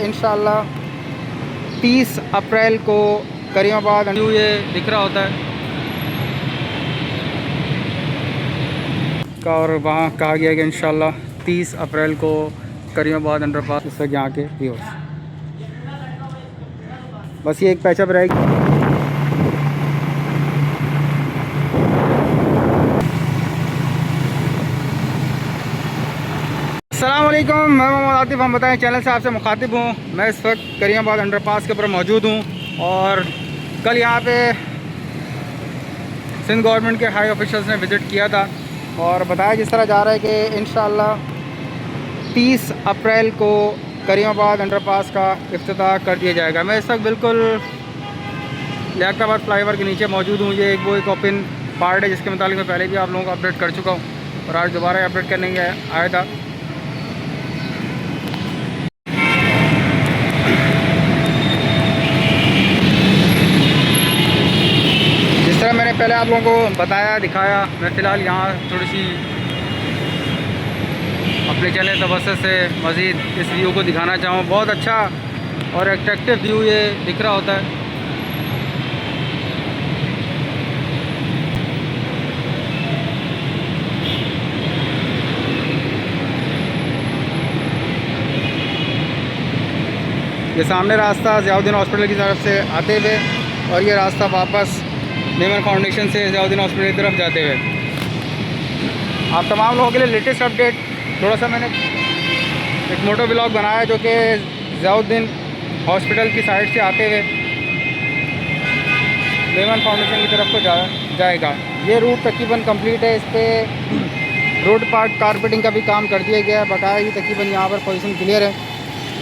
इंशाल्लाह 30 अप्रैल को करीमाबाद ये दिख रहा होता है का, और वहाँ कहा गया कि इंशाल्लाह 30 अप्रैल को करीमाबाद अंडरपास इस वक्त यहाँ के व्यूअर्स। बस ये एक पैचअप रहेगी। अस्सलामुअलैकुम, मैं मोहम्मद आतिफ। हम बताएं चैनल से आपसे मुखातिब हूँ। मैं इस वक्त करीमाबाद अंडरपास के ऊपर मौजूद हूँ और कल यहाँ पे सिंध गवर्नमेंट के हाई ऑफिशियल्स ने विज़िट किया था और बताया जिस तरह जा रहा है कि इंशाल्लाह 30 अप्रैल को करीमाबाद अंडरपास का इफ्तिताह कर दिया जाएगा। मैं इस वक्त बिल्कुल लियाकताबाद फ्लाईओवर के नीचे मौजूद हूँ। ये एक ओपन पार्ट है जिसके मुताबिक मैं पहले भी आप लोगों को अपडेट कर चुका हूँ और आज दोबारा अपडेट करने के आया था। जिस तरह मैंने पहले आप लोगों को बताया दिखाया, मैं फ़िलहाल यहाँ थोड़ी सी अपने चैनल तवज्जुह से मज़ीद इस व्यू को दिखाना चाहूँ। बहुत अच्छा और अट्रैक्टिव व्यू ये दिख रहा होता है। ये सामने रास्ता ज़ियाउद्दीन हॉस्पिटल की तरफ से आते हुए और ये रास्ता वापस मेमन फाउंडेशन से ज़ियाउद्दीन हॉस्पिटल की तरफ जाते हुए। आप तमाम लोगों के लिए लेटेस्ट अपडेट थोड़ा सा मैंने एक मोटो व्लॉग बनाया जो कि ज़ियाउद्दीन हॉस्पिटल की साइड से आते हुए मेमन फाउंडेशन की तरफ को जाएगा। ये रूट तकरीबन कंप्लीट है। इस पर रोड पार्ट कारपेटिंग का भी काम कर दिया गया है। बकाया ये तकरीबन यहाँ पर पोजीशन क्लियर है।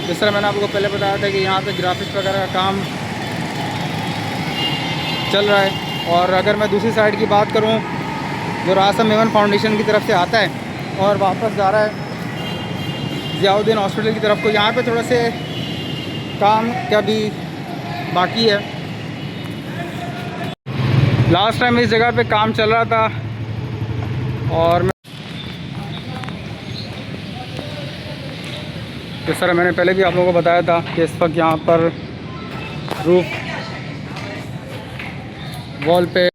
जिस तरह मैंने आपको पहले बताया था कि यहाँ पे ग्राफिक्स वगैरह का काम चल रहा है। और अगर मैं दूसरी साइड की बात करूँ, जो रास्ता मेमन फाउंडेशन की तरफ से आता है और वापस जा रहा है ज़ियाउद्दीन हॉस्पिटल की तरफ को, यहाँ पे थोड़ा से काम क्या भी बाकी है। लास्ट टाइम इस जगह पे काम चल रहा था और इस तरह मैंने पहले भी आप लोगों को बताया था कि इस वक्त यहाँ पर रूफ वॉल पे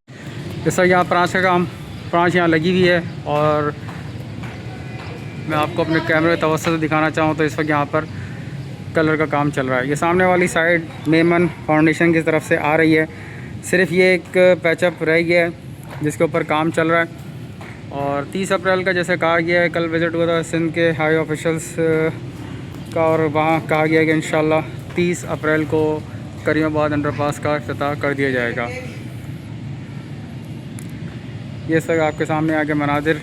इस तरह यहाँ प्रांच यहाँ लगी हुई है। और मैं आपको अपने कैमरे की तवज्जुह से दिखाना चाहूँ तो इस वक्त यहाँ पर कलर का काम चल रहा है। ये सामने वाली साइड मेमन फाउंडेशन की तरफ से आ रही है। सिर्फ ये एक पैचअप रह गया है जिसके ऊपर काम चल रहा है। और 30 अप्रैल का जैसे कहा गया है, कल विज़िट हुआ था सिंध के हाई ऑफिशियल्स का और वहाँ कहा गया कि इंशाल्लाह 30 अप्रैल को करीमाबाद अंडरपास का इफ्तिताह कर दिया जाएगा। ये सब आपके सामने आके मनाजिर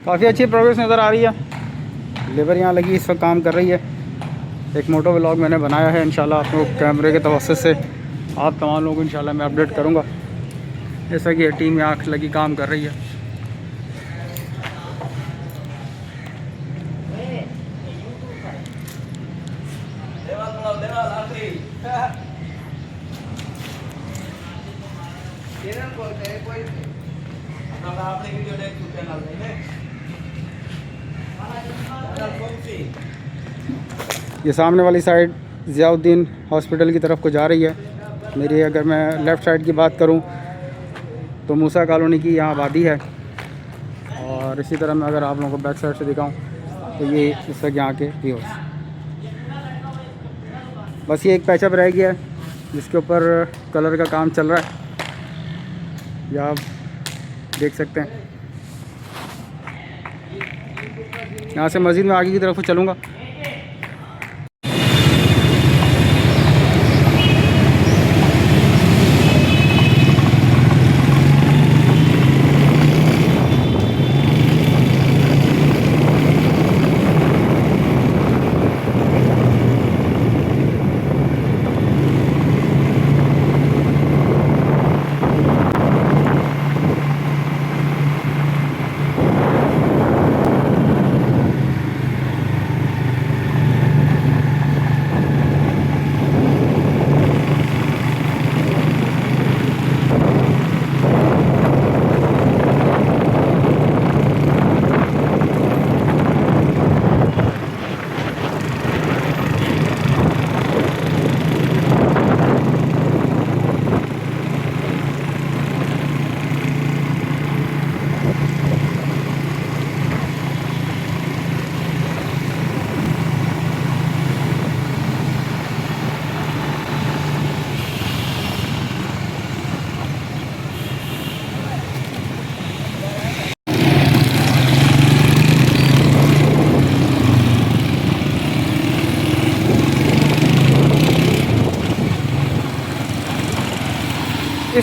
काफ़ी अच्छी प्रोग्रेस नज़र आ रही है। लेबर यहाँ लगी इस वक्त काम कर रही है। एक मोटो व्लॉग मैंने बनाया है। इंशाल्लाह आप लोग कैमरे के तवज्जुह से आप तमाम लोगों को इंशाल्लाह मैं अपडेट करूँगा। जैसा कि टीम यहाँ लगी काम कर रही है। ये सामने वाली साइड ज़ियाउद्दीन हॉस्पिटल की तरफ को जा रही है मेरी। अगर मैं लेफ़्ट साइड की बात करूं तो मूसा कॉलोनी की यहाँ आबादी है। और इसी तरह मैं अगर आप लोगों को बैक साइड से दिखाऊं तो ये इस वक्त यहाँ के व्यूअर्स। बस ये एक पैचअप रह गया है जिसके ऊपर कलर का काम चल रहा है। यह आप देख सकते हैं। यहाँ से मस्जिद में आगे की तरफ चलूँगा।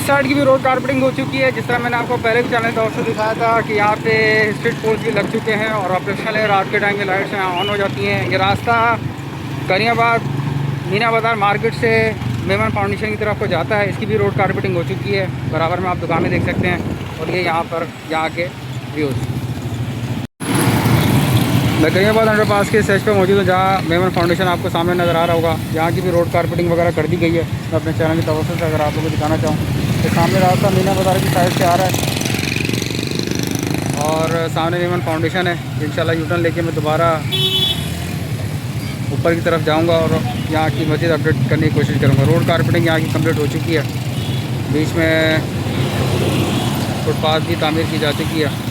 इस साइड की भी रोड कारपेटिंग हो चुकी है। जिस तरह मैंने आपको पहले भी चैनल तौर से दिखाया था कि यहाँ पे स्ट्रीट पोल्स भी लग चुके हैं और ऑपरेशनल है। रात के टाइम की लाइट्स यहाँ ऑन हो जाती हैं। ये रास्ता करियाबाद मीना बाज़ार मार्केट से मेमन फाउंडेशन की तरफ को जाता है। इसकी भी रोड कारपेटिंग हो चुकी है। बराबर में आप दुकानें देख सकते हैं। और ये यहाँ पर यहाँ के व्यूज़। मैं करियाबाद अंडरपास के स्टेज पे मौजूद हूँ, जहाँ मेमन फाउंडेशन आपको सामने नज़र आ रहा होगा। यहाँ की भी रोड कारपेटिंग वगैरह कर दी गई है। मैं अपने चैनल की तवज्जो से अगर आप लोगों को दिखाना चाहूँ तो सामने रास्ता मीना बाज़ार की साइड से आ रहा है और सामने मेमन फाउंडेशन है। इंशाल्लाह यूटर्न लेके मैं दोबारा ऊपर की तरफ जाऊँगा और यहाँ की मस्जिद अपडेट करने की कोशिश करूँगा। रोड कारपेटिंग यहाँ की कम्प्लीट हो चुकी है। बीच में फुटपाथ भी तामीर की जा चुकी है।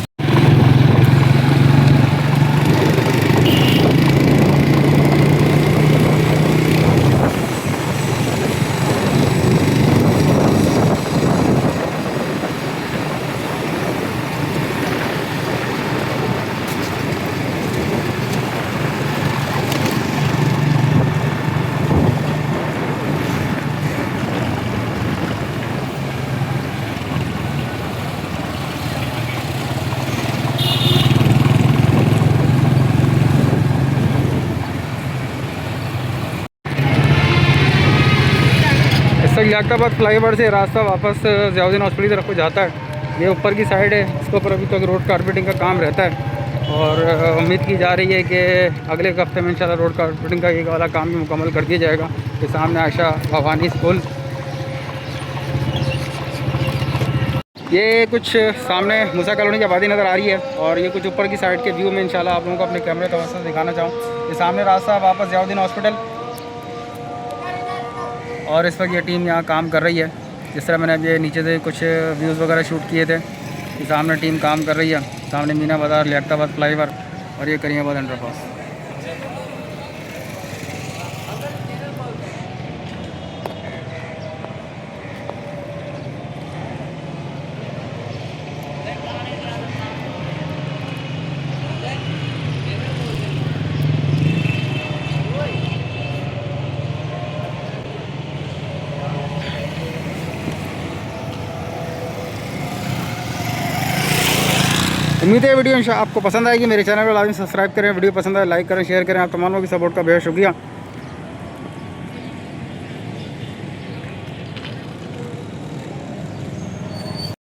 इस तक लियाकताबाद फ्लाईओवर से रास्ता वापस ज़ियाउद्दीन हॉस्पिटल की तरफ को जाता है। ये ऊपर की साइड है, इसके ऊपर अभी तक रोड कारपेटिंग का काम रहता है और उम्मीद की जा रही है कि अगले हफ्ते में इंशाल्लाह रोड कारपेटिंग का ये वाला काम भी मुकम्मल कर दिया जाएगा। ये सामने आयशा भवानी स्कूल, ये कुछ सामने मूसा कॉलोनी की आबादी नज़र आ रही है और ये कुछ ऊपर की साइड के व्यू में इंशाल्लाह आप लोगों को अपने कैमरे की तवज्जो से दिखाना चाहूँ। ये सामने रास्ता वापस ज़ियाउद्दीन हॉस्पिटल और इस वक्त ये टीम यहाँ काम कर रही है। जिस तरह मैंने अभी नीचे से कुछ व्यूज़ वगैरह शूट किए थे, ये सामने टीम काम कर रही है। सामने मीना बाज़ार, लियाकताबाद फ्लाईओवर और ये करियाबाद अंडरपास। उम्मीद है वीडियो आपको पसंद आएगी। मेरे चैनल को लाजमी सब्सक्राइब करें, वीडियो पसंद आए लाइक करें, शेयर करें। आप तमाम लोगों की सपोर्ट का बेहद शुक्रिया।